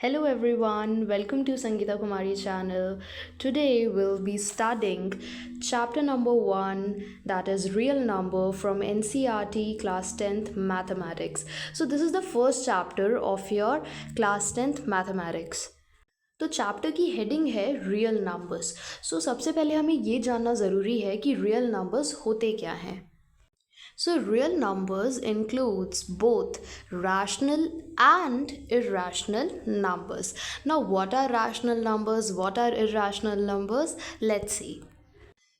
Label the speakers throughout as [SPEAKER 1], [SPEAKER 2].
[SPEAKER 1] Hello everyone, welcome to Sangeeta Kumari channel. Today we'll be studying chapter number 1, that is real number, from NCERT class 10th mathematics. So this is the first chapter of your class 10th mathematics. तो chapter की heading है real numbers. सो सबसे पहले हमें ये जानना ज़रूरी है कि रियल नंबर्स होते क्या हैं. So real numbers includes both rational and irrational numbers. Now what are rational numbers? What are irrational numbers? Let's see.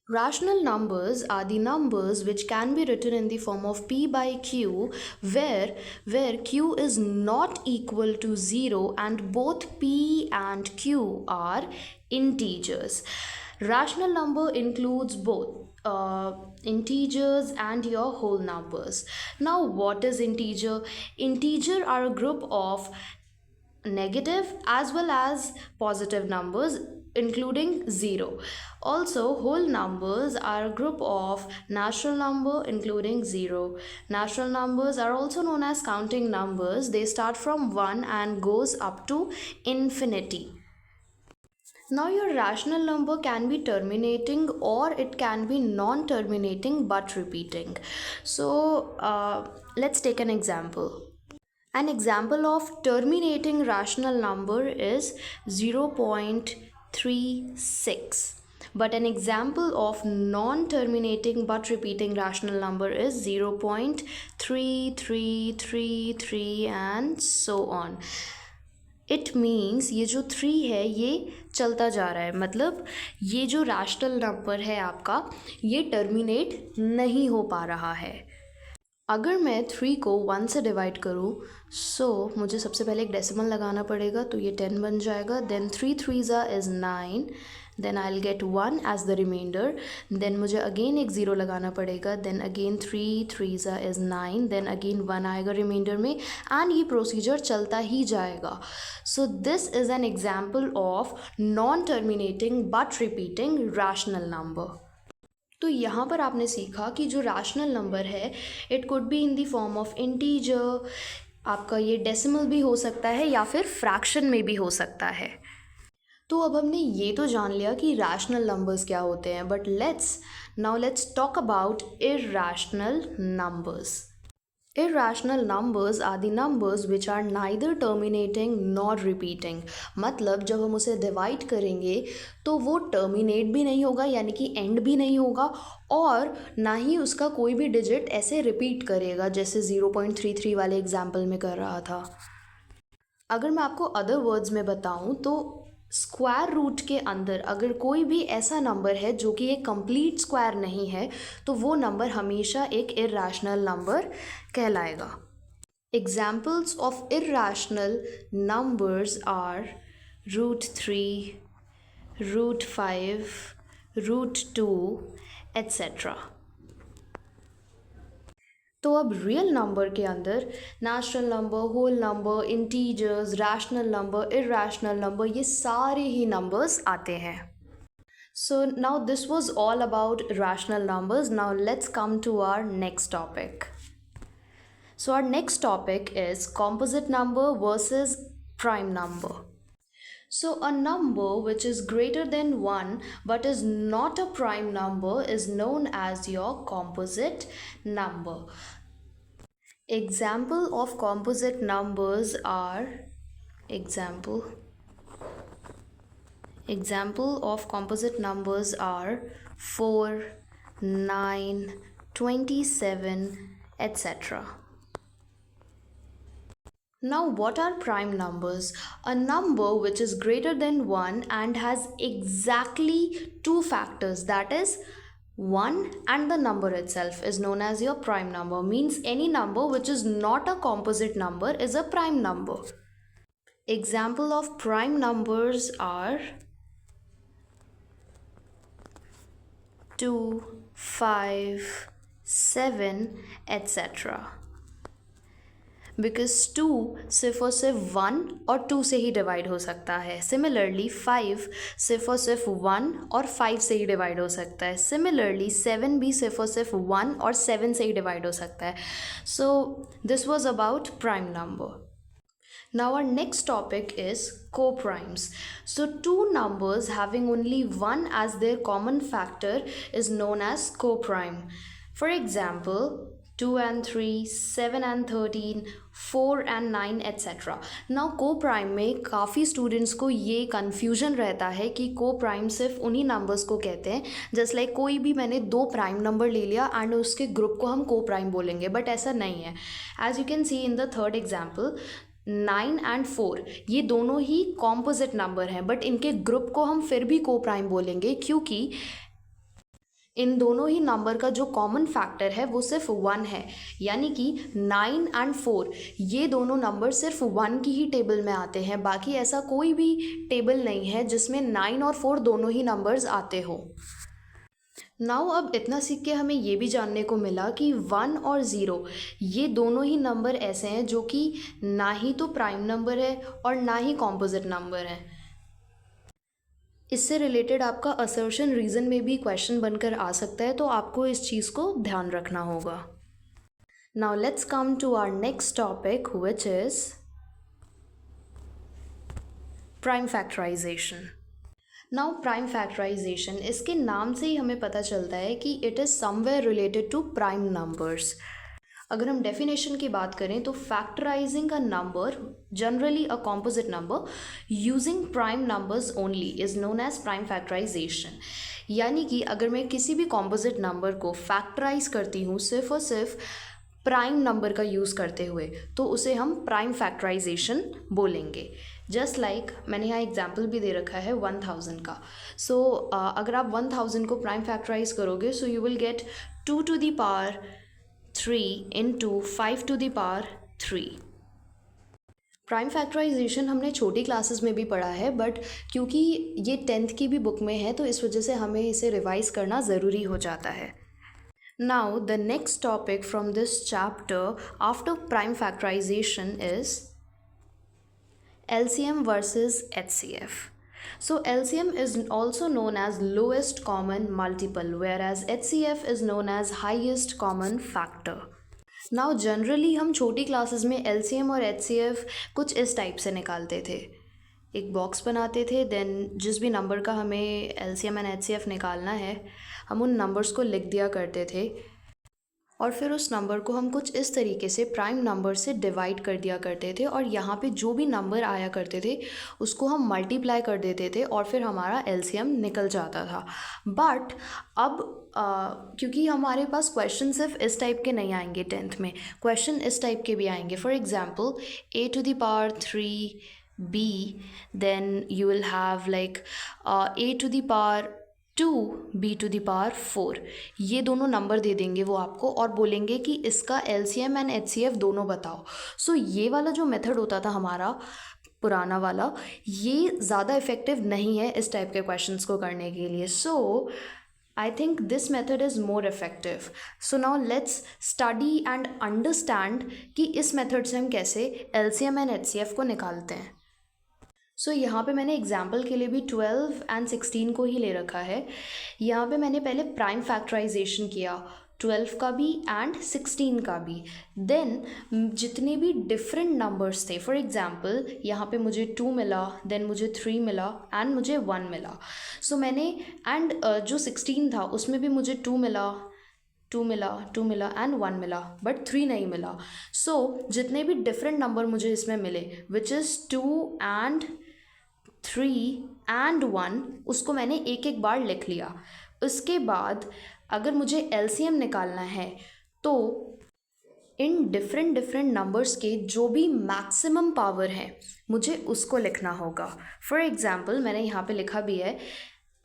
[SPEAKER 1] Rational numbers are the numbers which can be written in the form of p by q, where q is not equal to 0 and both p and q are integers. Rational number includes both integers and your whole numbers. Now what is integer? Integer are a group of negative as well as positive numbers including 0. Also whole numbers are a group of natural number including 0. Natural numbers are also known as counting numbers. They start from 1 and goes up to infinity. Now your rational number can be terminating or it can be non-terminating but repeating. So let's take an example. An example of terminating rational number is 0.36. But an example of non-terminating but repeating rational number is 0.3333 and so on. It means ये जो 3 है ये चलता जा रहा है, मतलब ये जो रैशनल नंबर है आपका ये टर्मिनेट नहीं हो पा रहा है. अगर मैं 3 को 1 से डिवाइड करूँ मुझे सबसे पहले एक डेसिमल लगाना पड़ेगा, तो ये 10 बन जाएगा. Then 3 3s is 9. Then I will get 1 as the reminder. Then मुझे अगेन एक 0 लगाना पड़ेगा. Then again 3 3s is 9. Then again 1 आएगा रिमाइंडर में एंड ये प्रोसीजर चलता ही जाएगा. सो this is an example of non terminating but repeating rational number. तो यहाँ पर आपने सीखा कि जो रैशनल नंबर है it could be in the form of integer, आपका ये डेसिमल भी हो सकता है या फिर फ्रैक्शन में भी हो सकता है. तो अब हमने ये तो जान लिया कि रैशनल नंबर्स क्या होते हैं, but let's talk about irrational numbers. Irrational numbers are the numbers which are neither terminating nor repeating. मतलब जब हम उसे डिवाइड करेंगे तो वो टर्मिनेट भी नहीं होगा यानी कि एंड भी नहीं होगा और ना ही उसका कोई भी डिजिट ऐसे रिपीट करेगा जैसे 0.33 वाले एग्जाम्पल में कर रहा था. अगर मैं आपको अदर वर्ड्स में बताऊं तो स्क्वायर रूट के अंदर अगर कोई भी ऐसा नंबर है जो कि एक कंप्लीट स्क्वायर नहीं है तो वो नंबर हमेशा एक इरैशनल नंबर कहलाएगा. Examples of irrational numbers are √3, √5, √2 etcetera. तो अब रियल नंबर के अंदर natural number, whole number, integers, rational number, irrational number, ये सारे ही नंबर्स आते हैं. So now this was all about rational numbers. Now let's come to our next topic. So our next topic is composite number versus prime number. So a number which is greater than 1 but is not a prime number is known as your composite number. Example of composite numbers are example of composite numbers are 4, 9, 27, etc. Now what are prime numbers? A number which is greater than 1 and has exactly two factors, that is 1 and the number itself, is known as your prime number. Means any number which is not a composite number is a prime number. Example of prime numbers are 2, 5, 7, etc. Because 2 सिर्फ और सिर्फ 1 और 2 से ही divide हो सकता है. Similarly 5 सिर्फ और सिर्फ 1 और 5 से ही डिवाइड हो सकता है. सिमिलरली 7 भी सिर्फ और सिर्फ 1 और 7 से ही डिवाइड हो सकता है. So this was about prime number. Now our next topic is coprimes. So two numbers having only one as their common factor is known as coprime. For example, 2 and 3, 7 and 13, 4 and 9 etc. Now coprime में काफ़ी students को ये confusion रहता है कि coprime सिर्फ उन्हीं numbers को कहते हैं, जस्ट लाइक कोई भी मैंने दो प्राइम नंबर ले लिया एंड उसके ग्रुप को हम कोप्राइम बोलेंगे, बट ऐसा नहीं है. As you can see in the third example, 9 and 4 ये दोनों ही कॉम्पोजिट नंबर हैं, बट इनके ग्रुप को हम फिर भी कोप्राइम बोलेंगे क्योंकि इन दोनों ही नंबर का जो कॉमन फैक्टर है वो सिर्फ 1 है. यानी कि 9 एंड 4 ये दोनों नंबर सिर्फ 1 की ही टेबल में आते हैं, बाकी ऐसा कोई भी टेबल नहीं है जिसमें 9 और 4 दोनों ही नंबर्स आते हो. नाउ अब इतना सीख के हमें ये भी जानने को मिला कि 1 और 0 ये दोनों ही नंबर ऐसे हैं जो कि ना ही तो प्राइम नंबर है और ना ही कॉम्पोजिट नंबर है. इससे रिलेटेड आपका असर्शन रीज़न में भी क्वेश्चन बनकर आ सकता है, तो आपको इस चीज़ को ध्यान रखना होगा. Now let's come to our next topic which is prime factorisation. Now prime factorisation, इसके नाम से ही हमें पता चलता है कि it is somewhere related to prime numbers. अगर हम डेफिनेशन की बात करें तो factorising a number, generally a composite number, using prime numbers only is known as prime factorisation. यानी कि अगर मैं किसी भी कॉम्पोजिट नंबर को फैक्टराइज करती हूँ सिर्फ और सिर्फ प्राइम नंबर का यूज़ करते हुए, तो उसे हम प्राइम फैक्टराइजेशन बोलेंगे. जस्ट लाइक मैंने यहाँ एग्जाम्पल भी दे रखा है 1000 का. सो अगर आप 1000 को प्राइम फैक्टराइज करोगे, so you will get 2 to the power 3 into 5 to the power 3. Prime factorisation हमने छोटी क्लासेस में भी पढ़ा है, बट क्योंकि ये 10th की भी बुक में है तो इस वजह से हमें इसे रिवाइज करना ज़रूरी हो जाता है. Now the next topic from this chapter after prime factorisation is LCM versus HCF. So LCM is also known as lowest common multiple, whereas HCF is known as highest common factor. Now generally हम छोटी classes में LCM और HCF कुछ इस type से निकालते थे. एक बॉक्स बनाते थे, देन जिस भी नंबर का हमें LCM एंड HCF निकालना है हम उन नंबर्स को लिख दिया करते थे और फिर उस नंबर को हम कुछ इस तरीके से प्राइम नंबर से डिवाइड कर दिया करते थे और यहाँ पे जो भी नंबर आया करते थे उसको हम मल्टीप्लाई कर देते थे और फिर हमारा LCM निकल जाता था. बट अब क्योंकि हमारे पास क्वेश्चन सिर्फ इस टाइप के नहीं आएंगे 10th में, क्वेश्चन इस टाइप के भी आएंगे. For example a to the power 3b, then you will have like a to the power 2 b to the power 4. ये दोनों नंबर दे देंगे वो आपको और बोलेंगे कि इसका LCM एंड HCF दोनों बताओ. सो ये वाला जो मेथड होता था हमारा पुराना वाला, ये ज़्यादा इफ़ेक्टिव नहीं है इस टाइप के क्वेश्चंस को करने के लिए. सो I think this method is more effective. So now let's study and understand कि इस मेथड से हम कैसे LCM एंड HCF को निकालते हैं. सो यहाँ पे मैंने एग्जाम्पल के लिए भी 12 एंड 16 को ही ले रखा है. यहाँ पे मैंने पहले प्राइम फैक्टराइजेशन किया 12 का भी एंड 16 का भी. देन जितने भी डिफरेंट नंबर्स थे, फॉर एग्जांपल यहाँ पे मुझे 2 मिला, देन मुझे 3 मिला एंड मुझे 1 मिला. सो मैंने एंड जो 16 था उसमें भी मुझे 2 मिला, 2 मिला, 2 मिला एंड 1 मिला, बट 3 नहीं मिला. सो जितने भी डिफरेंट नंबर मुझे इसमें मिले विच इज़ 2 एंड 3 एंड 1, उसको मैंने एक एक बार लिख लिया. उसके बाद अगर मुझे LCM निकालना है तो इन डिफरेंट नंबर्स के जो भी मैक्सिमम पावर है मुझे उसको लिखना होगा. फॉर एग्जांपल मैंने यहाँ पे लिखा भी है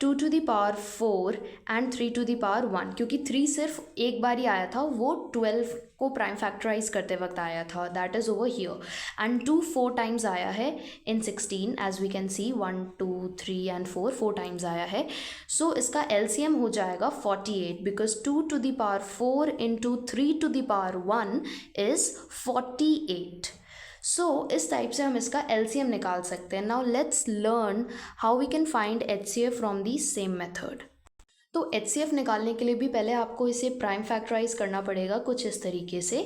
[SPEAKER 1] 2 to the power 4 and 3 to the power 1, क्योंकि 3 सिर्फ एक बार ही आया था, वो 12 को प्राइम फैक्टराइज करते वक्त आया था, that is over here. And 2 4 times आया है in 16, as we can see 1 2 3 and 4 times आया है. सो इसका LCM हो जाएगा 48, because 2 to the power 4 into 3 to the power 1 is 48. So इस टाइप से हम इसका LCM निकाल सकते हैं. Now let's learn how we can find HCF from the same method. तो HCF निकालने के लिए भी पहले आपको इसे प्राइम फैक्टराइज करना पड़ेगा कुछ इस तरीके से,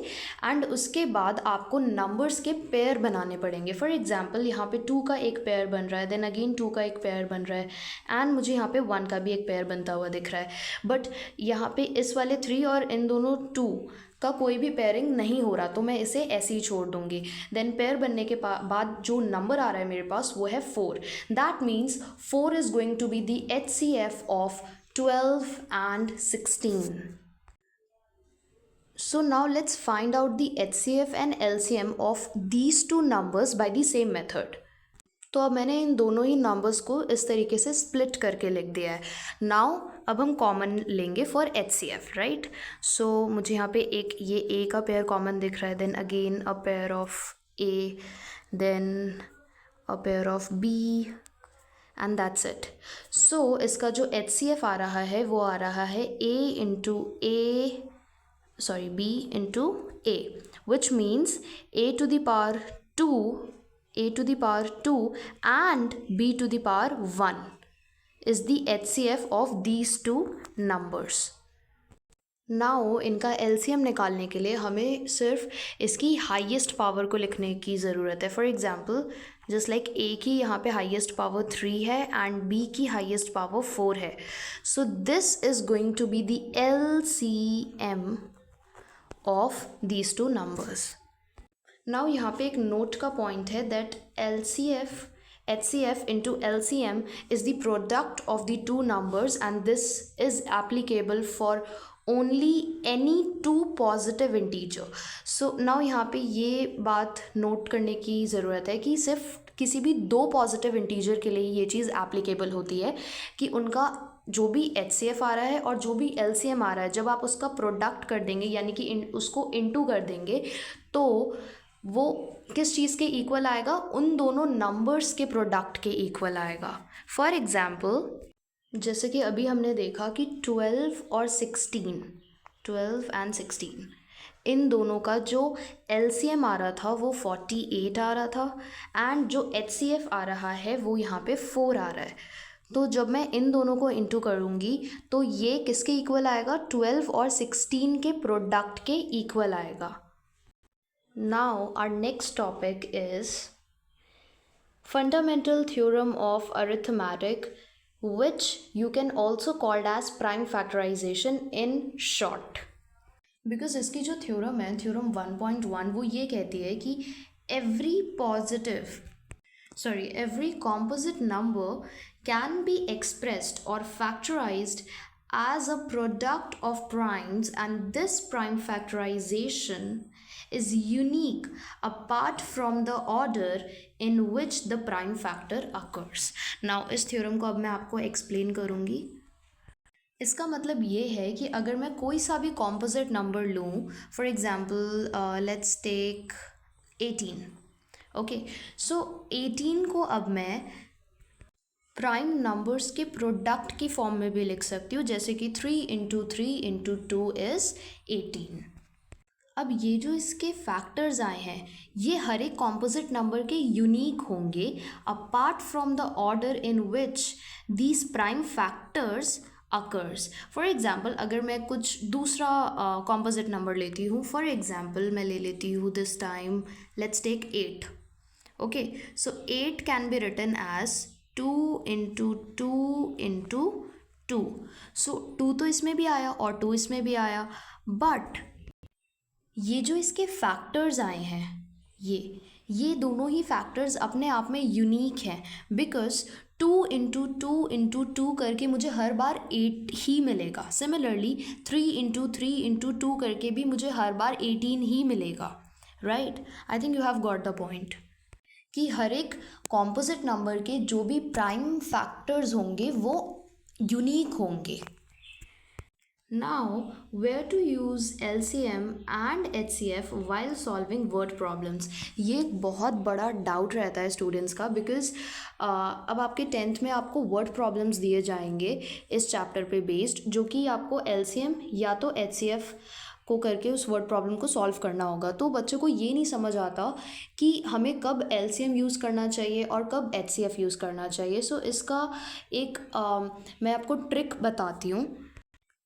[SPEAKER 1] एंड उसके बाद आपको नंबर्स के पेयर बनाने पड़ेंगे. फॉर एग्जांपल यहाँ पे 2 का एक पेयर बन रहा है, देन अगेन 2 का एक पेयर बन रहा है, एंड मुझे यहाँ पे 1 का भी एक पेयर बनता हुआ दिख रहा है. बट यहाँ पे इस वाले 3 और इन दोनों 2 का कोई भी पेयरिंग नहीं हो रहा, तो मैं इसे ऐसे ही छोड़ दूंगी. देन पेयर बनने के बाद जो नंबर आ रहा है मेरे पास वो है 4. That means 4 is going to be the HCF of 12 and 16. So now let's find out the HCF and LCM of these two numbers by the same method. तो अब मैंने इन दोनों ही नंबर्स को इस तरीके से स्प्लिट करके लिख दिया है. नाउ अब हम कॉमन लेंगे फॉर HCF, राइट. सो मुझे यहाँ पे एक ये A का पेयर कॉमन दिख रहा है, then again a pair of A, then a pair of B, and that's it. So इसका जो HCF आ रहा है वो आ रहा है B into A, which means A to the power 2 and B to the power 1 is the HCF of these two numbers. Now इनका LCM निकालने के लिए हमें सिर्फ इसकी हाईएस्ट पावर को लिखने की ज़रूरत है. For example just like A की यहाँ पे हाईएस्ट पावर 3 है एंड B की हाईएस्ट पावर 4 है. So this is going to be the LCM of these two numbers. Now यहाँ पे एक नोट का पॉइंट है that HCF into LCM is the product of the two numbers, and this is applicable for only any two positive integer. So now यहाँ पे ये बात note करने की ज़रूरत है कि सिर्फ किसी भी 2 पॉजिटिव इंटीजर के लिए ये चीज़ एप्लीकेबल होती है कि उनका जो भी HCF आ रहा है और जो भी LCM आ रहा है, जब आप उसका प्रोडक्ट कर देंगे यानी कि उसको इनटू कर देंगे तो वो किस चीज़ के इक्वल आएगा, उन दोनों नंबर्स के प्रोडक्ट के इक्वल आएगा. फॉर एग्जाम्पल जैसे कि अभी हमने देखा कि 12 and 16 इन दोनों का जो LCM आ रहा था वो 48 आ रहा था, एंड जो HCF आ रहा है वो यहाँ पे 4 आ रहा है. तो जब मैं इन दोनों को इंटू करूँगी तो ये किसके इक्वल आएगा, 12 और 16 के प्रोडक्ट के इक्वल आएगा. Now our next topic is fundamental theorem of arithmetic, which you can also called as prime factorization in short. Because इसकी जो थ्योरम है, थ्योरम 1.1, वो ये कहती है कि every composite number can be expressed or factorized as a product of primes, and this prime factorization is unique apart from the order in which the prime factor occurs. Now इस theorem को अब मैं आपको explain करूँगी. इसका मतलब ये है कि अगर मैं कोई सा भी कॉम्पोजिट नंबर लूँ, for example let's take 18. Okay, so 18 को अब मैं प्राइम नंबर्स के प्रोडक्ट की फॉर्म में भी लिख सकती हूँ, जैसे कि 3 into 3 into 2 is 18. अब ये जो इसके फैक्टर्स आए हैं ये हर एक कॉम्पोजिट नंबर के यूनिक होंगे apart from the order in which these prime factors occurs. For example अगर मैं कुछ दूसरा कॉम्पोजिट नंबर लेती हूँ, फॉर एग्जाम्पल मैं ले लेती हूँ this time let's take 8. Okay, so 8 can be written as 2 into 2 into 2. सो 2 तो इसमें भी आया और 2 इसमें भी आया, बट ये जो इसके फैक्टर्स आए हैं ये दोनों ही फैक्टर्स अपने आप में यूनिक हैं, बिकॉज 2 into 2 into 2 करके मुझे हर बार 8 ही मिलेगा. सिमिलरली 3 into 3 into 2 करके भी मुझे हर बार 18 ही मिलेगा. Right, I think you have got the point कि हर एक कॉम्पोजिट नंबर के जो भी प्राइम फैक्टर्स होंगे वो यूनिक होंगे. Now, where to use LCM and HCF while solving word problems? ये एक बहुत बड़ा डाउट रहता है स्टूडेंट्स का, बिकॉज अब आपके 10th में आपको वर्ड प्रॉब्लम्स दिए जाएंगे इस चैप्टर पे बेस्ड, जो कि आपको LCM या तो HCF को करके उस वर्ड प्रॉब्लम को सॉल्व करना होगा। तो बच्चों को ये नहीं समझ आता कि हमें कब एलसीएम यूज़ करना चाहिए और कब एचसीएफ यूज़ करना चाहिए। सो इसका एक मैं आपको ट्रिक बताती हूँ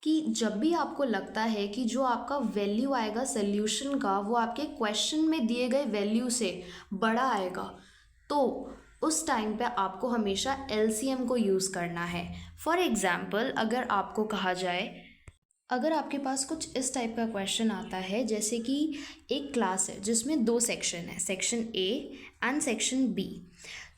[SPEAKER 1] कि जब भी आपको लगता है कि जो आपका वैल्यू आएगा सल्यूशन का वो आपके क्वेश्चन में दिए गए वैल्यू से बड़ा आएगा, तो उस टाइम पे आपको हमेशा एलसीएम को यूज़ करना है। फॉर एग्ज़ाम्पल, अगर आपको कहा जाए, अगर आपके पास कुछ इस टाइप का क्वेश्चन आता है, जैसे कि एक क्लास है जिसमें 2 सेक्शन है, section A and section B.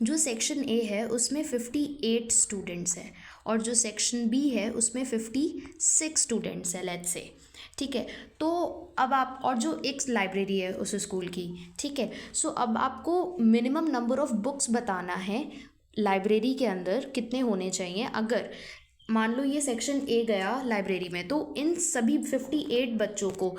[SPEAKER 1] जो सेक्शन ए है उसमें 58 स्टूडेंट्स हैं और जो सेक्शन बी है उसमें 56 स्टूडेंट्स हैं, लेट्स से, ठीक है। तो अब आप, और जो एक लाइब्रेरी है उस स्कूल की, ठीक है। सो अब आपको मिनिमम नंबर ऑफ़ बुक्स बताना है लाइब्रेरी के अंदर कितने होने चाहिए। अगर मान लो ये सेक्शन ए गया लाइब्रेरी में, तो इन सभी 58 बच्चों को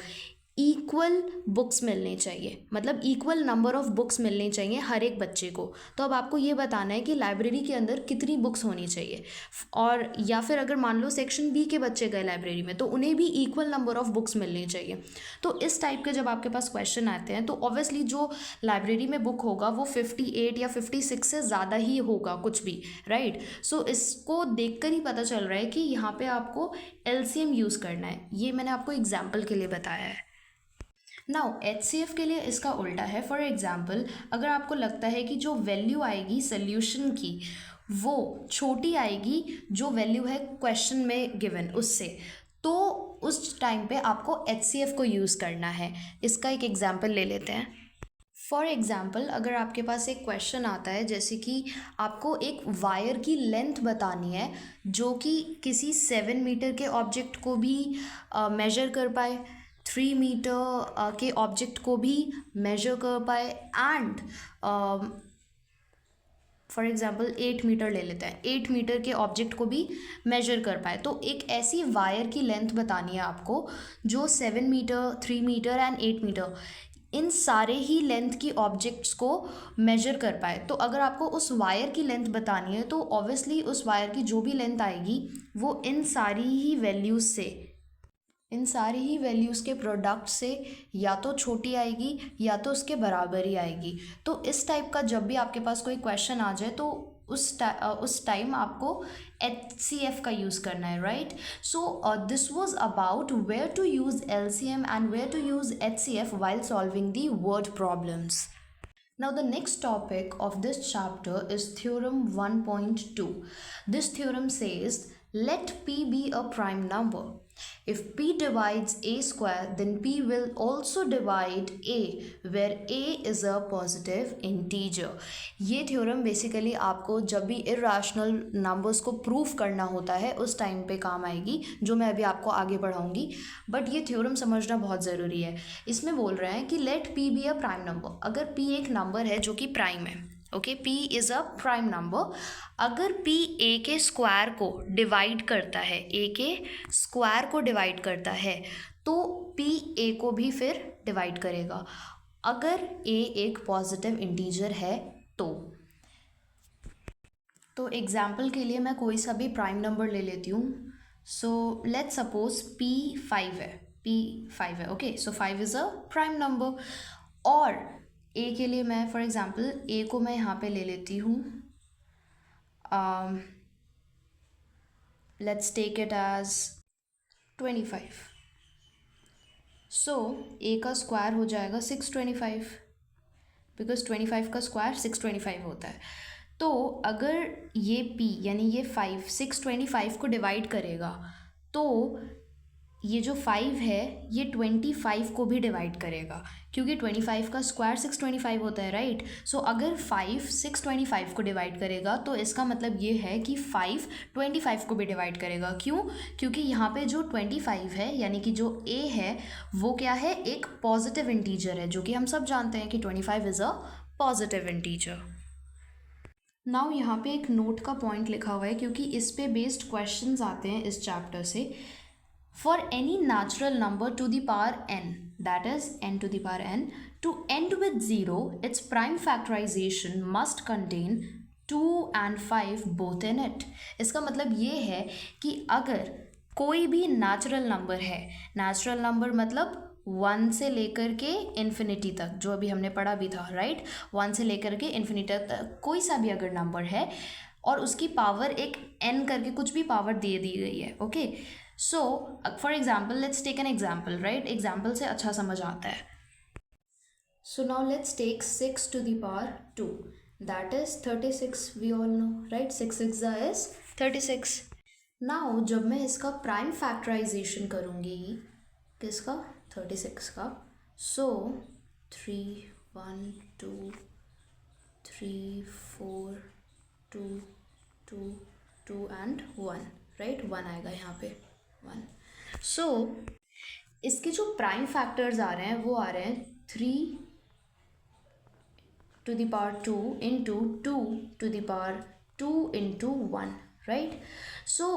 [SPEAKER 1] इक्वल बुक्स मिलने चाहिए, मतलब इक्वल नंबर ऑफ़ बुक्स मिलनी चाहिए हर एक बच्चे को। तो अब आपको ये बताना है कि लाइब्रेरी के अंदर कितनी बुक्स होनी चाहिए। और या फिर अगर मान लो सेक्शन बी के बच्चे गए लाइब्रेरी में, तो उन्हें भी इक्वल नंबर ऑफ़ बुक्स मिलनी चाहिए। तो इस टाइप के जब आपके पास क्वेश्चन आते हैं, तो ऑब्वियसली जो लाइब्रेरी में बुक होगा वो 58 या 56 से ज़्यादा ही होगा कुछ भी, राइट। सो इसको देख कर ही पता चल रहा है कि यहाँ पे आपको एलसीएम यूज़ करना है। ये मैंने आपको एग्जाम्पल के लिए बताया है। नाउ एचसीएफ के लिए इसका उल्टा है। फॉर एग्जांपल, अगर आपको लगता है कि जो वैल्यू आएगी सॉल्यूशन की वो छोटी आएगी जो वैल्यू है क्वेश्चन में गिवन उससे, तो उस टाइम पे आपको एचसीएफ को यूज़ करना है। इसका एक एग्जांपल ले लेते हैं। फॉर एग्ज़ाम्पल, अगर आपके पास एक क्वेश्चन आता है जैसे कि आपको एक वायर की लेंथ बतानी है जो कि किसी 7 मीटर के ऑब्जेक्ट को भी मेजर कर पाए, 3 मीटर के ऑब्जेक्ट को भी मेजर कर पाए, एंड फॉर एग्ज़ाम्पल 8 मीटर ले लेते हैं, 8 मीटर के ऑब्जेक्ट को भी मेजर कर पाए। तो एक ऐसी वायर की लेंथ बतानी है आपको जो 7 मीटर, 3 मीटर एंड 8 मीटर, इन सारे ही लेंथ की ऑब्जेक्ट्स को मेजर कर पाए। तो अगर आपको उस वायर की लेंथ बतानी है, तो ऑब्वियसली उस वायर की जो भी लेंथ आएगी वो इन सारी ही वैल्यूज़ के प्रोडक्ट से या तो छोटी आएगी या तो उसके बराबर ही आएगी। तो इस टाइप का जब भी आपके पास कोई क्वेश्चन आ जाए, तो उस टाइम आपको HCF का यूज़ करना है, right. So this was about where to use LCM and where to use HCF while solving the word problems. Now the next topic of this chapter is theorem 1.2. This theorem says, let P be a prime number. If P divides A square, then P will also divide A, where A is a positive integer. ये theorem basically आपको जब भी irrational numbers को proof करना होता है उस time पे काम आएगी, जो मैं अभी आपको आगे पढ़ाऊंगी। बट ये थ्योरम समझना बहुत ज़रूरी है। इसमें बोल रहे हैं कि let P be a prime number. अगर P एक नंबर है जो कि प्राइम है, okay, P is a prime number. अगर P A के स्क्वायर को डिवाइड करता है, A के स्क्वायर को डिवाइड करता है, तो P A को भी फिर डिवाइड करेगा अगर A एक पॉजिटिव इंटीजर है। तो एग्जाम्पल के लिए मैं कोई सा भी प्राइम नंबर ले लेती हूँ। सो लेट्स सपोज P 5 है, okay. So 5 is a prime number. और A के लिए मैं फॉर एग्ज़ाम्पल A को मैं यहाँ पे ले लेती हूँ, let's take it as 25। So A का स्क्वायर हो जाएगा 625, बिकॉज 25 का स्क्वायर 625 होता है। तो अगर ये P यानी ये 5 625 को डिवाइड करेगा, तो ये जो 5 है ये 25 को भी डिवाइड करेगा, क्योंकि 25 का स्क्वायर 625 होता है, राइट। सो अगर 5 625 को डिवाइड करेगा, तो इसका मतलब ये है कि 5 25 को भी डिवाइड करेगा। क्यों? क्योंकि यहाँ पे जो 25 है यानी कि जो A है वो क्या है, एक पॉजिटिव इंटीजर है, जो कि हम सब जानते हैं कि 25 is a positive integer. Now यहाँ पे एक नोट का पॉइंट लिखा हुआ है, क्योंकि इस पे बेस्ड क्वेश्चंस आते हैं इस चैप्टर से। For any natural number to the power n, that is n to the power n, to end with 0, its prime factorization must contain 2 and 5 both in it. इसका मतलब ये है कि अगर कोई भी नेचुरल नंबर है, नेचुरल नंबर मतलब 1 से लेकर के इन्फिनिटी तक, जो अभी हमने पढ़ा भी था, राइट, 1 से लेकर के इन्फिनिटी तक कोई सा भी अगर नंबर है और उसकी पावर एक n करके कुछ भी पावर दे दी गई है, okay. So for example let's take an example, right, example से अच्छा समझ आता है। So now let's take 6 to the power 2, that is 36, we all know, right, 6 6 is 36। Now जब मैं इसका प्राइम फैक्टराइजेशन करूँगी, किसका, 36 का, सो 3 1 2 3 4 2 2 2 एंड 1, राइट, 1 आएगा यहाँ पे, 1। सो इसके जो प्राइम फैक्टर्स आ रहे हैं वो आ रहे हैं 3 to the power 2 into 2 to the power 2 into 1, right. So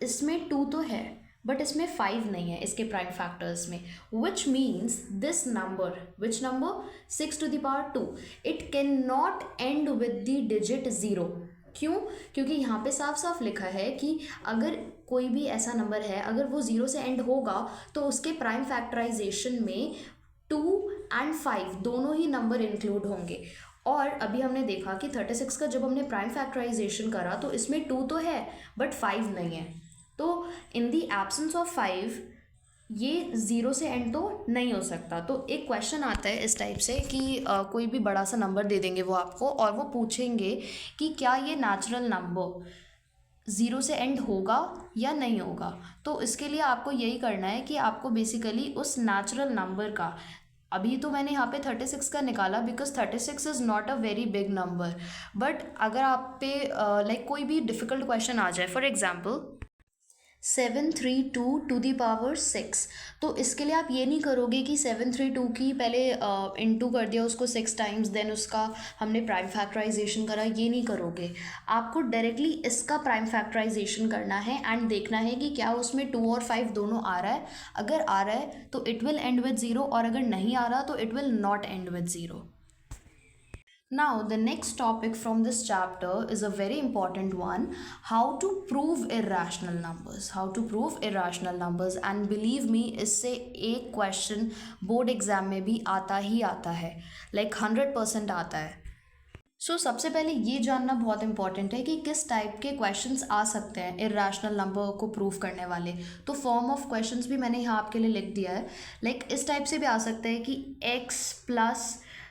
[SPEAKER 1] इसमें 2 तो है बट इसमें 5 नहीं है इसके प्राइम फैक्टर्स में, which means this number, which number, 6 to the power 2, it can not and with the digit 0। क्यों? क्योंकि यहाँ पे साफ साफ लिखा है कि अगर कोई भी ऐसा नंबर है अगर वो 0 से एंड होगा तो उसके प्राइम फैक्टराइजेशन में 2 and 5 दोनों ही नंबर इंक्लूड होंगे। और अभी हमने देखा कि 36 का जब हमने प्राइम फैक्टराइजेशन करा तो इसमें 2 तो है बट 5 नहीं है, तो इन दी एब्सेंस ऑफ 5 ये 0 से एंड तो नहीं हो सकता। तो एक क्वेश्चन आता है इस टाइप से कि कोई भी बड़ा सा नंबर दे देंगे वो आपको और वो पूछेंगे कि क्या ये नेचुरल नंबर 0 से एंड होगा या नहीं होगा। तो इसके लिए आपको यही करना है कि आपको बेसिकली उस नेचुरल नंबर का, अभी तो मैंने यहाँ पे 36 का निकाला because 36 is not a very big number, but अगर आप पे लाइक कोई भी डिफ़िकल्ट क्वेश्चन आ जाए, for example 732 to the power 6, तो इसके लिए आप ये नहीं करोगे कि 732 की पहले इंटू कर दिया उसको 6 टाइम्स देन उसका हमने प्राइम फैक्टराइजेशन करा, ये नहीं करोगे। आपको डायरेक्टली इसका प्राइम फैक्टराइजेशन करना है एंड देखना है कि क्या उसमें 2 और 5 दोनों आ रहा है। अगर आ रहा है तो इट विल एंड विद 0 और अगर नहीं आ रहा तो it will not and with 0। Now the next topic from this chapter is a very important one, how to prove irrational numbers, how to prove irrational numbers, and believe me इससे एक question board exam में भी आता ही आता है, like 100% आता है। सो सबसे पहले ये जानना बहुत इंपॉर्टेंट है कि किस टाइप के क्वेश्चंस आ सकते हैं इर्रेशनल नंबर को प्रूव करने वाले। तो फॉर्म ऑफ क्वेश्चंस भी मैंने यहाँ आपके लिए लिख दिया है, लाइक इस टाइप से भी आ सकते हैं कि x प्लस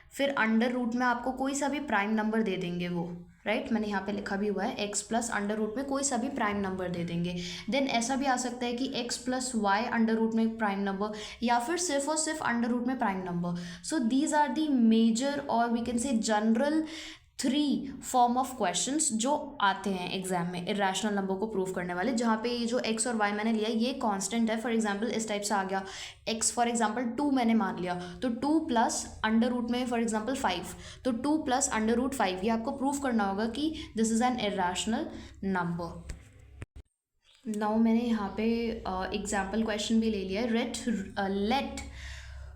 [SPEAKER 1] फिर अंडर रूट में आपको कोई सा भी प्राइम नंबर दे देंगे वो, राइट, मैंने यहाँ पे लिखा भी हुआ है x प्लस अंडर रूट में कोई सा भी प्राइम नंबर दे देंगे। देन ऐसा भी आ सकता है कि x plus y under root में प्राइम नंबर, या फिर सिर्फ और सिर्फ अंडर रूट में prime number. So these are the major और we can say general 3 form of questions जो आते हैं एग्जाम में इर्रेशनल नंबर को प्रूव करने वाले, जहाँ पे ये जो x और y मैंने लिया ये कांस्टेंट है। फॉर एग्जांपल इस टाइप से आ गया x फॉर एग्जांपल 2 मैंने मान लिया, तो 2 प्लस अंडर रूट में फॉर एग्जांपल 5, तो 2 प्लस अंडर रूट 5, ये आपको प्रूव करना होगा कि this is an irrational number. Now मैंने यहाँ पे एग्जाम्पल क्वेश्चन भी ले लिया है, let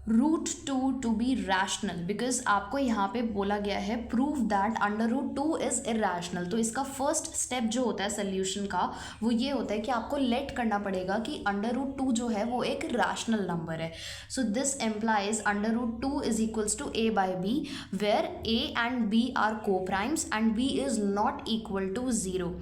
[SPEAKER 1] root 2 to be rational, because आपको यहाँ पे बोला गया है prove that under root 2 is irrational. तो इसका फर्स्ट स्टेप जो होता है सोल्यूशन का वो ये होता है कि आपको लेट करना पड़ेगा कि अंडर रूट 2 जो है वो एक रैशनल नंबर है। So this implies under root 2 is equals to a by b, where a and b are coprimes and b is not equal to 0।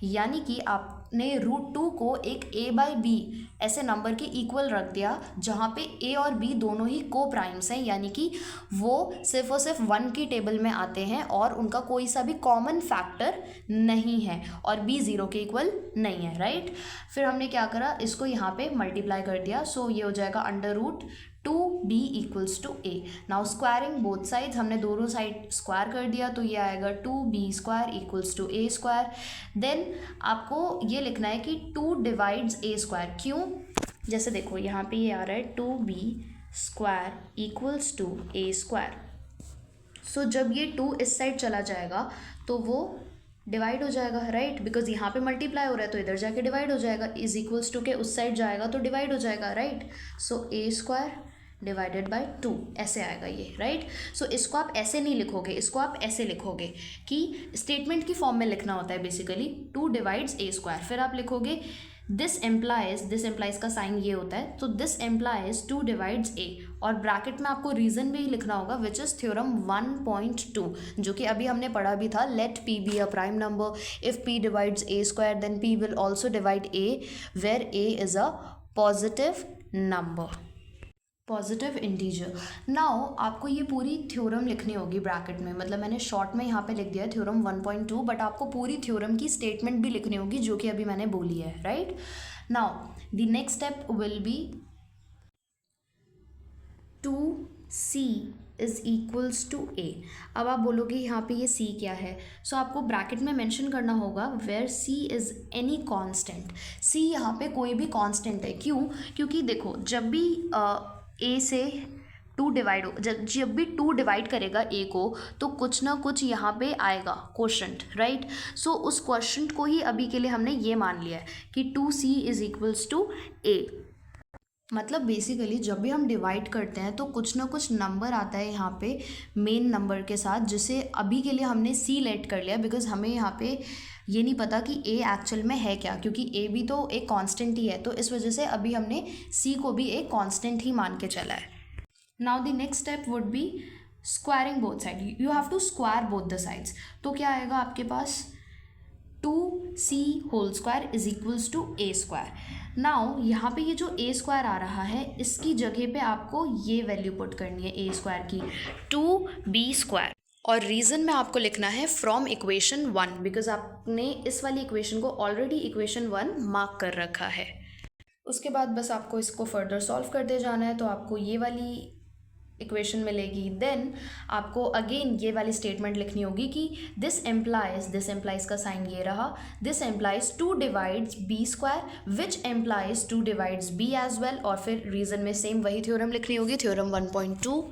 [SPEAKER 1] यानी कि आपने रूट 2 को एक a बाई b ऐसे नंबर के इक्वल रख दिया जहाँ पे a और b दोनों ही को प्राइम्स हैं, यानी कि वो सिर्फ और सिर्फ 1 की टेबल में आते हैं और उनका कोई सा भी कॉमन फैक्टर नहीं है और b 0 के इक्वल नहीं है, राइट। फिर हमने क्या करा, इसको यहाँ पे मल्टीप्लाई कर दिया, सो ये हो जाएगा under root 2b equals to a। Now squaring both sides, हमने दोनों साइड स्क्वायर कर दिया तो ये आएगा 2b square equals to a square. Then आपको ये लिखना है कि 2 डिवाइड्स a स्क्वायर। क्यों? जैसे देखो यहाँ पे ये आ रहा है 2b square equals to a square. So जब ये 2 इस साइड चला जाएगा तो वो डिवाइड हो जाएगा, राइट, बिकॉज यहाँ पे मल्टीप्लाई हो रहा है तो इधर जाके डिवाइड हो जाएगा, इज इक्वल्स टू के उस साइड जाएगा तो डिवाइड हो जाएगा, right. So a square divided by 2 ऐसे आएगा ये, राइट। सो इसको आप ऐसे नहीं लिखोगे, इसको आप ऐसे लिखोगे कि स्टेटमेंट की फॉर्म में लिखना होता है बेसिकली 2 डिवाइड्स a स्क्वायर। फिर आप लिखोगे दिस एम्प्लाइज का साइन ये होता है, तो दिस एम्प्लाइज 2 डिवाइड्स ए, और ब्रैकेट में आपको रीजन भी लिखना होगा विच इज थ्योरम 1.2, जो कि अभी हमने पढ़ा भी था. Let P be a prime number, if P divides A square then P will also divide A, where A is a positive number, positive integer. Now आपको ये पूरी थ्योरम लिखनी होगी ब्रैकेट में, मतलब मैंने शॉर्ट में यहाँ पे लिख दिया थ्योरम 1.2, बट आपको पूरी थ्योरम की स्टेटमेंट भी लिखनी होगी जो कि अभी मैंने बोली है, right. Now the next step will be 2c is equals to a. अब आप बोलोगे यहाँ पे ये c क्या है, सो आपको ब्रैकेट में मेंशन करना होगा where c is any constant. c यहाँ पे कोई भी कांस्टेंट है. क्यों? क्योंकि देखो जब भी a से 2 डिवाइड हो, जब भी 2 डिवाइड करेगा a को, तो कुछ ना कुछ यहाँ पे आएगा क्वोशंट, राइट. सो उस क्वोशंट को ही अभी के लिए हमने ये मान लिया है कि 2c is equals to a. मतलब बेसिकली जब भी हम डिवाइड करते हैं तो कुछ ना कुछ नंबर आता है यहाँ पे मेन नंबर के साथ, जिसे अभी के लिए हमने c लेट कर लिया, बिकॉज हमें यहाँ पे ये नहीं पता कि a एक्चुअल में है क्या, क्योंकि a भी तो एक कांस्टेंट ही है, तो इस वजह से अभी हमने c को भी एक कांस्टेंट ही मान के चला है. Now the next step would be squaring both side. You have to square both the sides. तो क्या आएगा आपके पास 2c whole square is equals to a square. Now यहाँ पे ये जो a स्क्वायर आ रहा है, इसकी जगह पे आपको ये वैल्यू पुट करनी है a स्क्वायर की 2b स्क्वायर, और रीज़न में आपको लिखना है फ्रॉम इक्वेशन 1, बिकॉज आपने इस वाली इक्वेशन को ऑलरेडी इक्वेशन 1 मार्क कर रखा है. उसके बाद बस आपको इसको फर्दर सॉल्व करते जाना है, तो आपको ये वाली इक्वेशन मिलेगी. देन आपको अगेन ये वाली स्टेटमेंट लिखनी होगी कि दिस एम्प्लाइज का साइन ये रहा, this implies 2 divides B square which implies 2 divides B as well, और फिर रीजन में सेम वही थ्योरम लिखनी होगी, थ्योरम 1.2.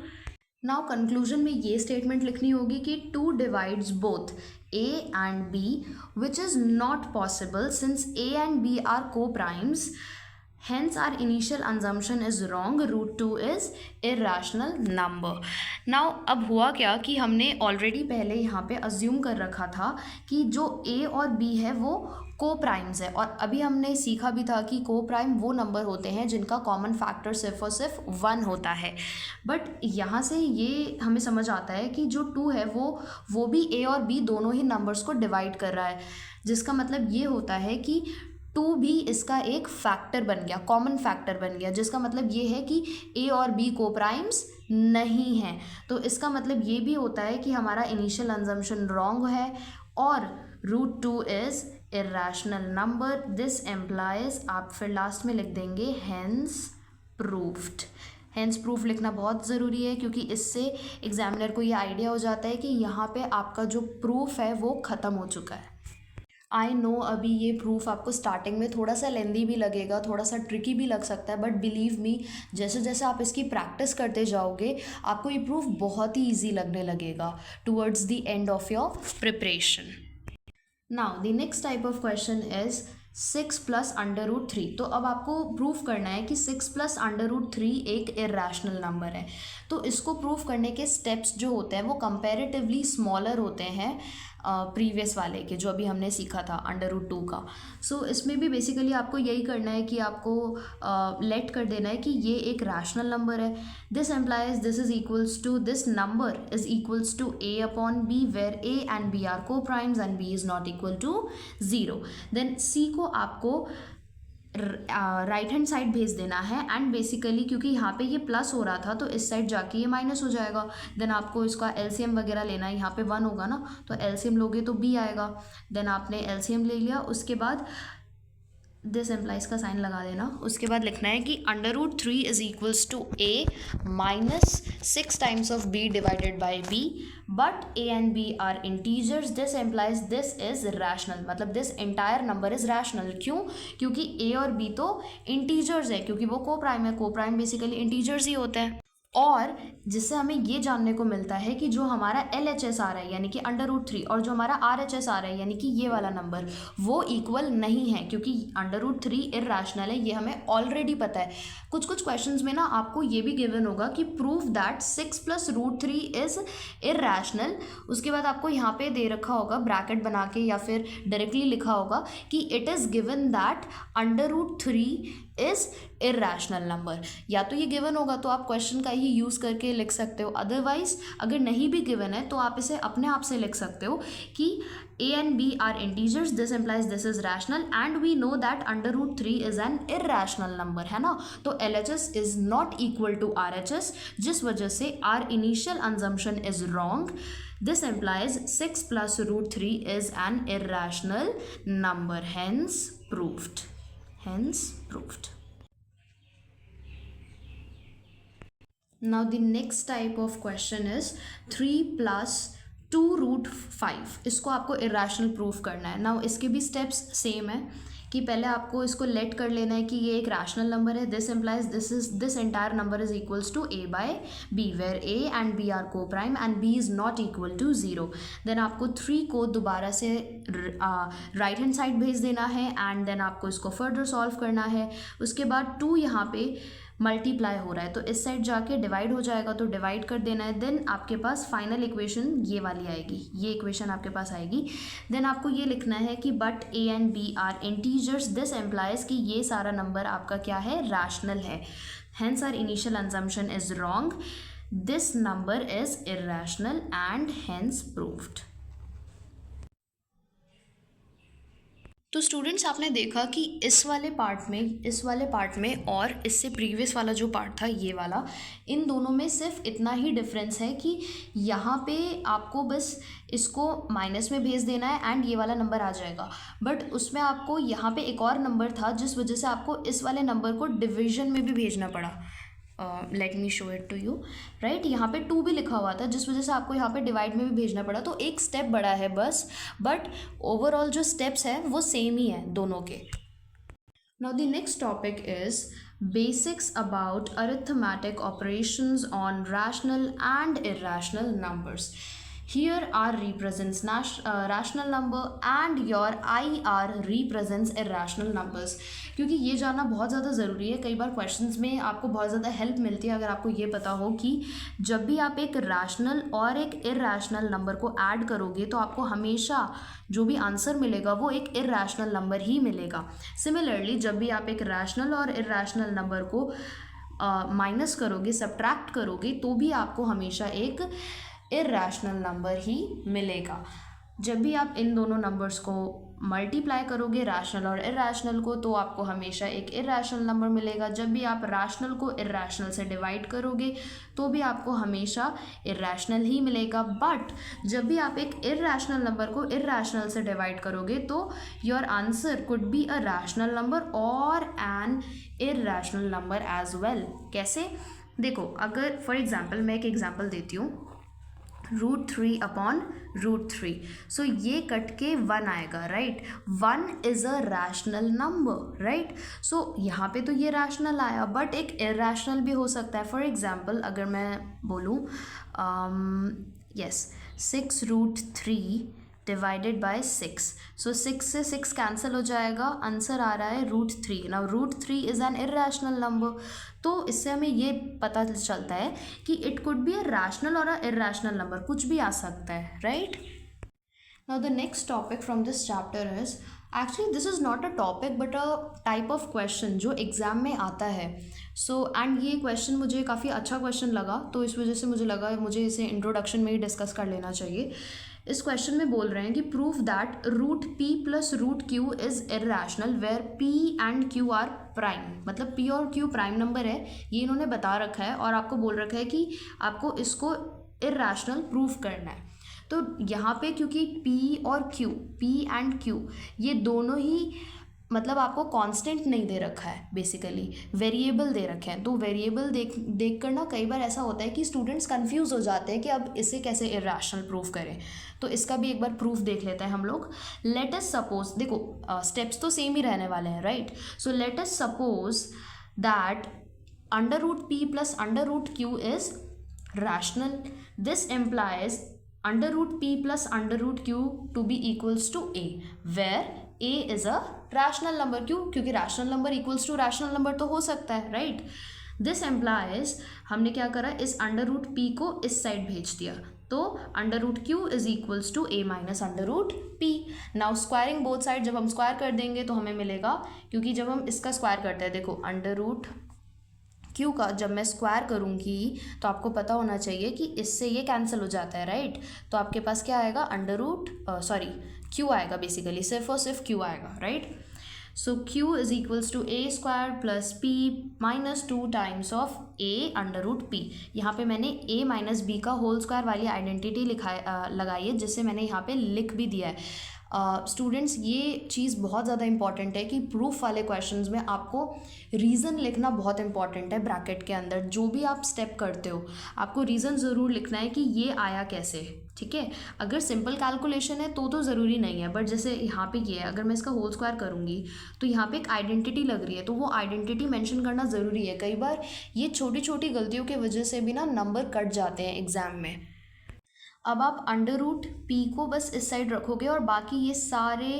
[SPEAKER 1] नाउ कंक्लूजन में ये स्टेटमेंट लिखनी होगी कि 2 divides both a and b which is not possible since a and b are coprimes, hence our initial assumption is wrong, root 2 is irrational number. Now अब हुआ क्या कि हमने ऑलरेडी पहले यहाँ पे अज्यूम कर रखा था कि जो a और b है वो को प्राइम्स है, और अभी हमने सीखा भी था कि को प्राइम वो नंबर होते हैं जिनका कॉमन फैक्टर सिर्फ और सिर्फ 1 होता है. बट यहाँ से ये हमें समझ आता है कि जो 2 है वो भी a और b दोनों ही नंबर्स को डिवाइड कर रहा है, जिसका मतलब ये होता है कि 2 भी इसका एक फैक्टर बन गया, कॉमन फैक्टर बन गया, जिसका मतलब ये है कि a और b को प्राइम्स नहीं हैं. तो इसका मतलब ये भी होता है कि हमारा इनिशियल अजम्पशन रॉन्ग है, और root 2 is irrational number. This implies, आप फिर लास्ट में लिख देंगे हेंस प्रूफ्ड. हेंस प्रूफ लिखना बहुत ज़रूरी है, क्योंकि इससे एग्जामिनर को ये आइडिया हो जाता है कि यहाँ पे आपका जो प्रूफ है वो ख़त्म हो चुका है. आई नो अभी ये प्रूफ आपको स्टार्टिंग में थोड़ा सा लेंदी भी लगेगा, थोड़ा सा ट्रिकी भी लग सकता है, बट बिलीव मी जैसे जैसे आप इसकी प्रैक्टिस करते जाओगे आपको ये प्रूफ बहुत ही ईजी लगने लगेगा towards the end of your preparation. Now the next type of question is 6 plus under root 3. तो अब आपको प्रूफ करना है कि 6 प्लस अंडर रूट 3 एक इरेशनल नंबर है. तो इसको प्रूफ करने के स्टेप्स जो होते हैं वो कंपैरेटिवली स्मॉलर होते हैं प्रीवियस वाले के, जो अभी हमने सीखा था अंडर रूट 2 का. सो इसमें भी बेसिकली आपको यही करना है कि आपको लेट कर देना है कि ये एक रैशनल नंबर है. This implies this is equals to this number is equals to a upon b, where a and b are coprimes and b is not equal to 0. Then c को आपको right hand side भेज देना है, and basically क्योंकि यहाँ पे ये plus हो रहा था तो इस साइड जाके ये माइनस हो जाएगा. देन आपको इसका एलसीएम वगैरह लेना है, यहाँ पे 1 होगा ना, तो एलसीएम लोगे तो b आएगा. देन आपने एलसीएम ले लिया, उसके बाद दिस एम्प्लाइज का साइन लगा देना. उसके बाद लिखना है कि under root 3 is equals to a minus 6 times of b divided by b, but a and b are integers. This implies this is rational, मतलब this entire number is rational. क्यों? क्योंकि a और b तो integers है, क्योंकि वो को prime है. को प्राइम बेसिकली इंटीजर्स ही होते हैं. और जिससे हमें ये जानने को मिलता है कि जो हमारा LHS आ रहा है यानी कि √3 और जो हमारा RHS आ रहा है यानी कि ये वाला नंबर वो इक्वल नहीं है, क्योंकि √3 इररेशनल है, ये हमें ऑलरेडी पता है। कुछ कुछ क्वेश्चंस में ना आपको ये भी गिवन होगा कि प्रूव दैट 6 + √3 इज़ इररेशनल। उसके बाद आपको यहाँ पे दे रखा होगा ब्रैकेट बना के या फिर डायरेक्टली लिखा होगा कि it is given that √3 is irrational number. या तो ये गिवन होगा तो आप क्वेश्चन का ही यूज़ करके लिख सकते हो, अदरवाइज अगर नहीं भी गिवन है तो आप इसे अपने आप से लिख सकते हो कि A and B are integers, this implies this is rational and we know that √3 is an irrational number, है ना। तो LHS is not equal to RHS, जिस वजह से our initial assumption is wrong. This implies 6 + √3 is an irrational number, hence proved. Now the next type of question is 3 + 2√5। इसको आपको irrational proof करना है। नाउ इसके भी स्टेप्स सेम है कि पहले आपको इसको लेट कर लेना है कि ये एक रैशनल नंबर है। This implies this entire number is equals to A/B, where A and B are coprime and B is not equal to 0। Then आपको 3 को दोबारा से राइट हैंड साइड भेज देना है एंड देन आपको इसको फर्दर सॉल्व करना है। उसके बाद 2 यहाँ पे मल्टीप्लाई हो रहा है तो इस साइड जाके डिवाइड हो जाएगा तो डिवाइड कर देना है। देन आपके पास फाइनल इक्वेशन ये वाली आएगी, ये इक्वेशन आपके पास आएगी। देन आपको ये लिखना है कि but A and B are integers, this implies कि ये सारा नंबर आपका क्या है, रैशनल है। Hence our initial assumption is wrong, this number is irrational and hence proved. तो स्टूडेंट्स आपने देखा कि इस वाले पार्ट में और इससे प्रीवियस वाला जो पार्ट था ये वाला, इन दोनों में सिर्फ इतना ही डिफरेंस है कि यहाँ पे आपको बस इसको माइनस में भेज देना है एंड ये वाला नंबर आ जाएगा। बट उसमें आपको यहाँ पे एक और नंबर था जिस वजह से आपको इस वाले नंबर को डिवीजन में भी भेजना पड़ा। Let me show it to you, right. यहाँ पे 2 भी लिखा हुआ था जिस वजह से आपको यहाँ पे डिवाइड में भी भेजना पड़ा। तो एक स्टेप बड़ा है बस, बट ओवरऑल जो स्टेप्स है वो सेम ही है दोनों के। Now the next topic is basics about arithmetic operations on rational and irrational numbers. Here R represents rational number and your IR represents irrational numbers। क्योंकि ये जानना बहुत ज़्यादा ज़रूरी है, कई बार क्वेश्चंस में आपको बहुत ज़्यादा हेल्प मिलती है अगर आपको ये पता हो कि जब भी आप एक रैशनल और एक इररेशनल नंबर को ऐड करोगे तो आपको हमेशा जो भी आंसर मिलेगा वो एक इररेशनल नंबर ही मिलेगा। सिमिलरली जब भी आप एक रैशनल और इररेशनल नंबर को माइनस करोगे, सब्ट्रैक्ट करोगे, तो भी आपको हमेशा एक इररेशनल नंबर ही मिलेगा। जब भी आप इन दोनों नंबर्स को मल्टीप्लाई करोगे, रैशनल और इररेशनल को, तो आपको हमेशा एक इररेशनल नंबर मिलेगा। जब भी आप रैशनल को इररेशनल से डिवाइड करोगे तो भी आपको हमेशा इररेशनल ही मिलेगा। बट जब भी आप एक इररेशनल नंबर को इररेशनल से डिवाइड करोगे तो your answer could be a rational number और an irrational number as well. कैसे? देखो, अगर फॉर एग्जाम्पल मैं एक एग्जाम्पल देती हूँ, √3/√3, सो ये कट के 1 आएगा, right. 1 is a rational number, right. So यहाँ पे तो ये रैशनल आया, बट एक इररेशनल भी हो सकता है। फॉर एग्जाम्पल अगर मैं बोलूँ 6√3 डिवाइडेड बाय 6, सो 6 से 6 कैंसिल हो जाएगा, आंसर आ रहा है √3। Now √3 is an irrational number. तो इससे हमें ये पता चलता है कि it could be a rational और अ इररेशनल नंबर, कुछ भी आ सकता है, right. Now the next topic from this chapter is, actually this is not a topic but a type of question जो एग्ज़ाम में आता है। एंड ये क्वेश्चन मुझे काफ़ी अच्छा क्वेश्चन लगा, तो इस वजह से मुझे लगा मुझे इसे इंट्रोडक्शन में ही डिस्कस कर लेना चाहिए। इस क्वेश्चन में बोल रहे हैं कि proof that √P + √Q is irrational where P and Q are prime. मतलब P और Q प्राइम नंबर है, ये इन्होंने बता रखा है और आपको बोल रखा है कि आपको इसको इररेशनल प्रूफ करना है। तो यहाँ पे क्योंकि P और Q, P एंड Q ये दोनों ही मतलब आपको कांस्टेंट नहीं दे रखा है, बेसिकली वेरिएबल दे रखे हैं। तो वेरिएबल देख कर ना कई बार ऐसा होता है कि स्टूडेंट्स कंफ्यूज हो जाते हैं कि अब इसे कैसे इररेशनल प्रूफ करें। तो इसका भी एक बार प्रूफ देख लेते हैं हम लोग। लेट अस सपोज, देखो स्टेप्स तो सेम ही रहने वाले हैं, right. So let us suppose that under root P plus under root Q is rational. This implies under root p plus under root q to be equals to a, where a is a rational number. क्यों? क्योंकि rational number equals to rational number तो हो सकता है, right? This implies हमने क्या करा, इस अंडर रूट p को इस साइड भेज दिया, तो under root Q is equals to a minus under root P. Now squaring both side, जब हम स्क्वायर कर देंगे तो हमें मिलेगा, क्योंकि जब हम इसका स्क्वायर करते हैं, देखो अंडर रूट क्यू का जब मैं स्क्वायर करूँगी तो आपको पता होना चाहिए कि इससे ये कैंसिल हो जाता है, राइट? तो आपके पास क्या आएगा, अंडर रूट क्यू आएगा, बेसिकली सिर्फ और सिर्फ क्यू आएगा, right? So Q is equals to A square plus P minus 2 times of A under root P. यहाँ पे मैंने ए माइनस बी का होल स्क्वायर वाली आइडेंटिटी लगाई है, जिससे मैंने यहाँ पे लिख भी दिया है. स्टूडेंट्स ये चीज़ बहुत ज़्यादा इंपॉर्टेंट है कि प्रूफ वाले क्वेश्चंस में आपको रीज़न लिखना बहुत इंपॉर्टेंट है. ब्रैकेट के अंदर जो भी आप स्टेप करते हो आपको रीज़न ज़रूर लिखना है कि ये आया कैसे, ठीक है? अगर सिंपल कैलकुलेशन है तो ज़रूरी नहीं है, बट जैसे यहाँ पे ये है, अगर मैं इसका होल स्क्वायर करूँगी तो यहाँ पे एक आइडेंटिटी लग रही है, तो वो आइडेंटिटी मेंशन करना ज़रूरी है. कई बार ये छोटी छोटी गलतियों की वजह से भी ना नंबर कट जाते हैं एग्ज़ाम में. अब आप अंडर रूट पी को बस इस साइड रखोगे और बाकी ये सारे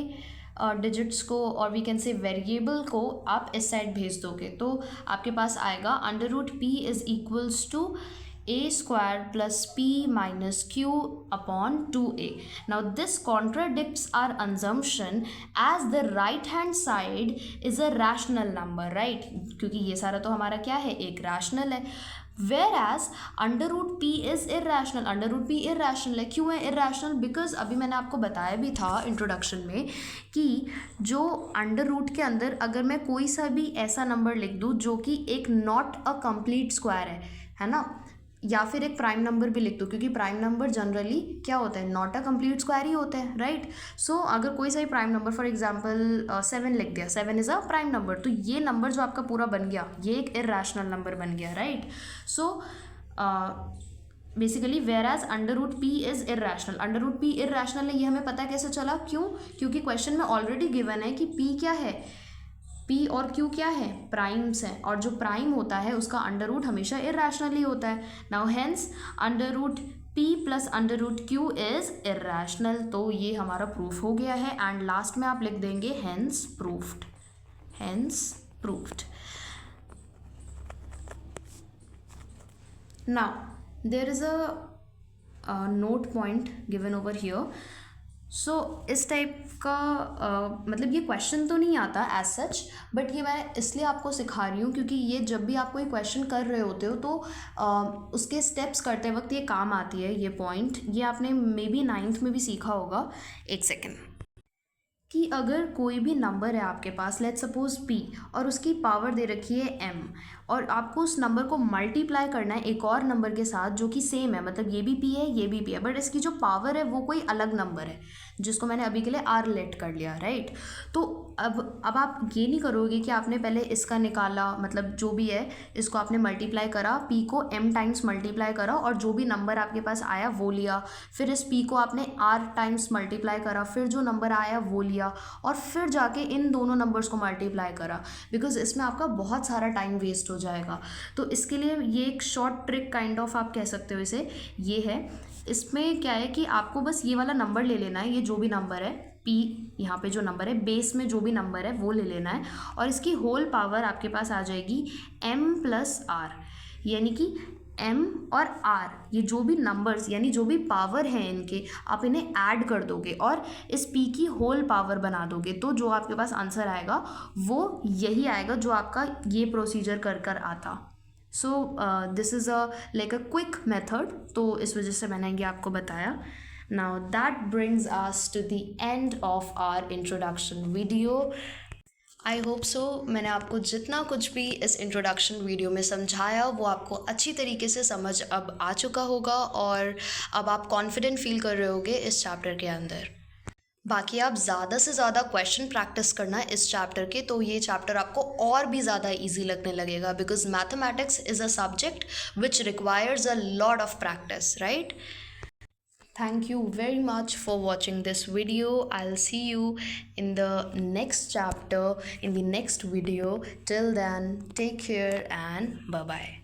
[SPEAKER 1] डिजिट्स को और वी कैन से वेरिएबल को आप इस साइड भेज दोगे, तो आपके पास आएगा under root P is equals to a square plus p minus q upon 2a. Now this contradicts our assumption as the right hand side is a rational number, right? क्योंकि ये सारा तो हमारा क्या है, एक रैशनल है. Whereas under root P is irrational. Under root P irrational है. क्यों है इर्रेशनल? बिकॉज अभी मैंने आपको बताया भी था इंट्रोडक्शन में कि जो अंडर रूट के अंदर अगर मैं कोई सा भी ऐसा नंबर लिख दूँ जो कि एक नॉट अ कंप्लीट स्क्वायर है ना, या फिर एक प्राइम नंबर भी लिख दो, क्योंकि प्राइम नंबर जनरली क्या होता है, नॉट अ कंप्लीट स्क्वायर ही होते हैं, राइट? सो अगर कोई सा ही प्राइम नंबर, फॉर एग्जांपल 7 लिख दिया, 7 इज़ अ प्राइम नंबर, तो ये नंबर जो आपका पूरा बन गया ये एक इर्रेशनल नंबर बन गया, right? So basically whereas under root P is irrational. Under root P irrational है, ये हमें पता कैसे चला? क्यों? क्योंकि क्वेश्चन में ऑलरेडी गिवन है कि पी क्या है, पी और क्यू क्या है, प्राइम्स हैं, और जो प्राइम होता है उसका अंडर रूट हमेशा इर्रेशनल ही होता है. Now hence under root P plus under root Q is irrational. तो ये हमारा प्रूफ हो गया है. एंड लास्ट में आप लिख देंगे hence proved. Hence proved. Now there is a note point given over here. So इस टाइप का मतलब ये क्वेश्चन तो नहीं आता एज सच, बट ये मैं इसलिए आपको सिखा रही हूँ क्योंकि ये जब भी आप कोई क्वेश्चन कर रहे होते हो तो उसके स्टेप्स करते वक्त ये काम आती है. ये पॉइंट ये आपने मे बी 9th में भी सीखा होगा. एक सेकेंड. कि अगर कोई भी नंबर है आपके पास, लेट्स सपोज p, और उसकी पावर दे रखी है m, और आपको उस नंबर को मल्टीप्लाई करना है एक और नंबर के साथ जो कि सेम है, मतलब ये भी p है ये भी p है, बट इसकी जो पावर है वो कोई अलग नंबर है जिसको मैंने अभी के लिए r लेट कर लिया, राइट? तो अब आप ये नहीं करोगे कि आपने पहले इसका निकाला, मतलब जो भी है इसको आपने मल्टीप्लाई करा, p को m टाइम्स मल्टीप्लाई करा और जो भी नंबर आपके पास आया वो लिया, फिर इस p को आपने r टाइम्स मल्टीप्लाई करा, फिर जो नंबर आया वो लिया, और फिर जाके इन दोनों नंबर्स को मल्टीप्लाई करा, बिकॉज इसमें आपका बहुत सारा टाइम वेस्ट हो जाएगा. तो इसके लिए ये एक शॉर्ट ट्रिक काइंड ऑफ आप कह सकते हो इसे, ये है. इसमें क्या है कि आपको बस ये वाला नंबर ले लेना है, ये जो भी नंबर है p, यहाँ पे जो नंबर है बेस में जो भी नंबर है वो ले लेना है, और इसकी होल पावर आपके पास आ जाएगी m प्लस r, यानी कि m और r ये जो भी नंबर्स यानी जो भी पावर है इनके, आप इन्हें ऐड कर दोगे और इस p की होल पावर बना दोगे, तो जो आपके पास आंसर आएगा वो यही आएगा जो आपका ये प्रोसीजर कर आता. So this is like a quick method, तो इस वजह से मैंने ये आपको बताया. Now that brings us to the end of our introduction video. I hope so मैंने आपको जितना कुछ भी इस इंट्रोडक्शन वीडियो में समझाया वो आपको अच्छी तरीके से समझ अब आ चुका होगा और अब आप कॉन्फिडेंट फील कर रहे होगे इस चैप्टर के अंदर. बाकी आप ज़्यादा से ज़्यादा क्वेश्चन प्रैक्टिस करना इस चैप्टर के, तो ये चैप्टर आपको और भी ज़्यादा इजी लगने लगेगा, because mathematics is a subject which requires a lot of practice, right? Thank you very much for watching this video. I'll see you in the next chapter, in the next video. Till then, take care and bye bye.